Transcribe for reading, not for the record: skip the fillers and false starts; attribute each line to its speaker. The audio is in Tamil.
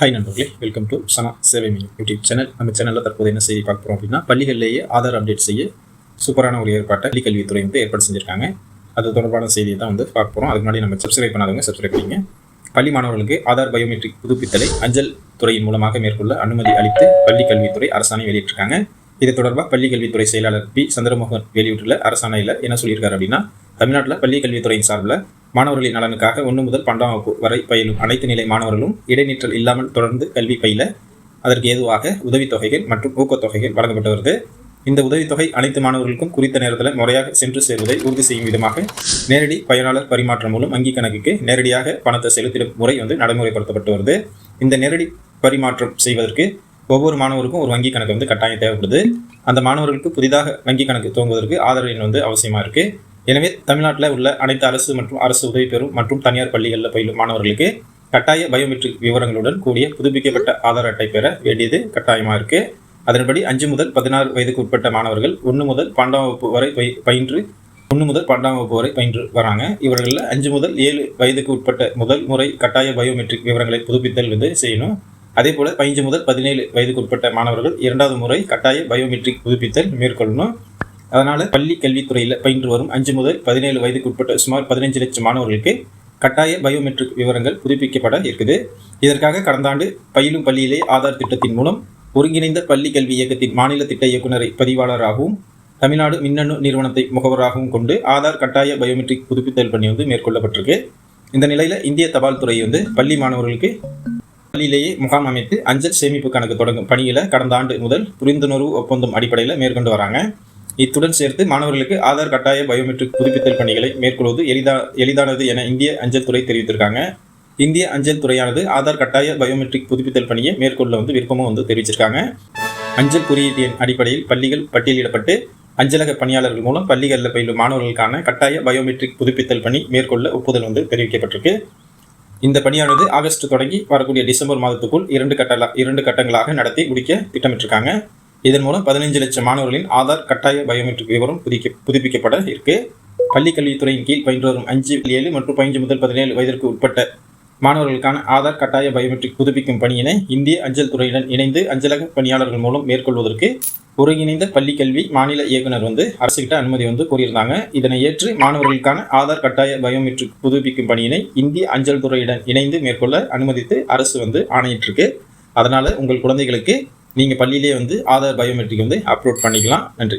Speaker 1: ஹாய் நண்பர்களே, வெல்கம் டு சனா சேவை மையம் யூடியூப் சேனல். நம்ம சேனலில் தற்போது என்ன செய்தி பார்க்க போகிறோம் அப்படின்னா, பள்ளிகளிலேயே ஆதார் அப்டேட் செய்ய சூப்பரான ஒரு ஏற்பாட்டை பள்ளி கல்வித்துறை ஏற்பாடு செஞ்சுருக்காங்க. அது தொடர்பான செய்தியை தான் பார்க்க போகிறோம். அதுக்கு முன்னாடி நம்ம சப்ஸ்கிரைப் பண்ணாதவங்க சப்ஸ்கிரைப் பண்ணிங்க. பள்ளி மாணவர்களுக்கு ஆதார் பயோமெட்ரிக் புதுப்பித்தலை அஞ்சல் துறையின் மூலமாக மேற்கொள்ள அனுமதி அளித்து பள்ளி கல்வித்துறை அரசாணை வெளியிட்டிருக்காங்க. இது தொடர்பாக பள்ளி கல்வித்துறை செயலாளர் பி சந்திரமோகன் வெளியிட்டுள்ள அரசாணையில் என்ன சொல்லியிருக்காரு அப்படின்னா, தமிழ்நாட்டில் பள்ளி கல்வித்துறையின் சார்பில் மாணவர்களின் நலனுக்காக 1 முதல் 12ஆம் வகுப்பு வரை பயிலும் அனைத்து நிலை மாணவர்களும் இடைநிற்றல் இல்லாமல் தொடர்ந்து கல்வி பயில அதற்கு ஏதுவாக உதவித்தொகைகள் மற்றும் ஊக்கத்தொகைகள் வழங்கப்பட்டு வருது. இந்த உதவித்தொகை அனைத்து மாணவர்களுக்கும் குறித்த நேரத்தில் முறையாக சென்று சேர்வதை உறுதி செய்யும் விதமாக நேரடி பயனாளர் பரிமாற்றம் மூலம் வங்கி கணக்குக்கு நேரடியாக பணத்தை செலுத்திடும் முறை நடைமுறைப்படுத்தப்பட்டு வருது. இந்த நேரடி பரிமாற்றம் செய்வதற்கு ஒவ்வொரு மாணவருக்கும் ஒரு வங்கி கணக்கு கட்டாயம் தேவைப்படுது. அந்த மாணவர்களுக்கு புதிதாக வங்கி கணக்கு துவங்குவதற்கு ஆதார் எண் அவசியமாக இருக்குது. எனவே தமிழ்நாட்டில் உள்ள அனைத்து அரசு மற்றும் அரசு உதவி பெறும் மற்றும் தனியார் பள்ளிகளில் பயிலும் மாணவர்களுக்கு கட்டாய பயோமெட்ரிக் விவரங்களுடன் கூடிய புதுப்பிக்கப்பட்ட ஆதார் அட்டை பெற வேண்டியது கட்டாயமாக இருக்குது. அதன்படி 5 முதல் 16 வயதுக்கு உட்பட்ட மாணவர்கள் 1 முதல் 12ஆம் வகுப்பு வரை பயின்று வராங்க. இவர்களில் 5 முதல் 7 வயதுக்கு உட்பட்ட முதல் முறை கட்டாய பயோமெட்ரிக் விவரங்களை புதுப்பித்தல் செய்யணும். அதே போல் 15 முதல் 17 வயதுக்கு உட்பட்ட மாணவர்கள் 2வது முறை கட்டாய பயோமெட்ரிக் புதுப்பித்தல் மேற்கொள்ளணும். அதனால் பள்ளி கல்வித்துறையில் பயின்று வரும் 5 முதல் 17 வயதுக்கு உட்பட்ட சுமார் 15 லட்சம் மாணவர்களுக்கு கட்டாய பயோமெட்ரிக் விவரங்கள் புதுப்பிக்கப்பட இருக்குது. இதற்காக கடந்த ஆண்டு பயிலும் பள்ளியிலே ஆதார் திட்டத்தின் மூலம் ஒருங்கிணைந்த பள்ளி கல்வி இயக்கத்தின் மாநில திட்ட இயக்குநரை பதிவாளராகவும் தமிழ்நாடு மின்னணு நிறுவனத்தை முகவராகவும் கொண்டு ஆதார் கட்டாய பயோமெட்ரிக் புதுப்பித்தல் பணி மேற்கொள்ளப்பட்டிருக்கு. இந்த நிலையில் இந்திய தபால் துறை பள்ளி மாணவர்களுக்கு பள்ளியிலேயே முகாம் அமைத்து அஞ்சல் சேமிப்பு கணக்கு தொடங்கும் பணியில் கடந்த ஆண்டு முதல் புரிந்துணர்வு ஒப்பந்தம் அடிப்படையில் மேற்கொண்டு வராங்க. இத்துடன் சேர்த்து மாணவர்களுக்கு ஆதார் கட்டாய பயோமெட்ரிக் புதுப்பித்தல் பணிகளை மேற்கொள்வது எளிதானது என இந்திய அஞ்சல் துறை தெரிவித்திருக்காங்க. இந்திய அஞ்சல் துறையானது ஆதார் கட்டாய பயோமெட்ரிக் புதுப்பித்தல் பணியை மேற்கொள்ள விருப்பமும் தெரிவிச்சிருக்காங்க. அஞ்சல் குறியீட்டு எண் அடிப்படையில் பள்ளிகள் பட்டியலிடப்பட்டு அஞ்சலக பணியாளர்கள் மூலம் பள்ளிகளில் பயிலும் மாணவர்களுக்கான கட்டாய பயோமெட்ரிக் புதுப்பித்தல் பணி மேற்கொள்ள ஒப்புதல் தெரிவிக்கப்பட்டிருக்கு. இந்த பணியானது ஆகஸ்ட் தொடங்கி வரக்கூடிய டிசம்பர் மாதத்துக்குள் 2 கட்டங்களாக நடத்தி முடிக்க திட்டமிட்டிருக்காங்க. இதன் மூலம் 15 லட்சம் மாணவர்களின் ஆதார் கட்டாய பயோமெட்ரிக் விவரம் புதுப்பிக்கப்பட இருக்கு. பள்ளி கல்வித்துறையின் கீழ் பயின்று வரும் 5, 7 மற்றும் 15 முதல் 17 வயதிற்கு உட்பட்ட மாணவர்களுக்கான ஆதார் கட்டாய பயோமெட்ரிக் புதுப்பிக்கும் பணியினை இந்திய அஞ்சல் துறையுடன் இணைந்து அஞ்சலக பணியாளர்கள் மூலம் மேற்கொள்வதற்கு ஒருங்கிணைந்த பள்ளி கல்வி மாநில இயக்குனர் அரசுகிட்ட அனுமதி கோரியிருந்தாங்க. இதனை ஏற்று மாணவர்களுக்கான ஆதார் கட்டாய பயோமெட்ரிக் புதுப்பிக்கும் பணியினை இந்திய அஞ்சல் துறையுடன் இணைந்து மேற்கொள்ள அனுமதித்து அரசு ஆணையிட்டிருக்கு. அதனால உங்கள் குழந்தைகளுக்கு நீங்கள் பள்ளியிலே ஆதார் பயோமெட்ரிக் அப்லோட் பண்ணிக்கலாம். நன்றி.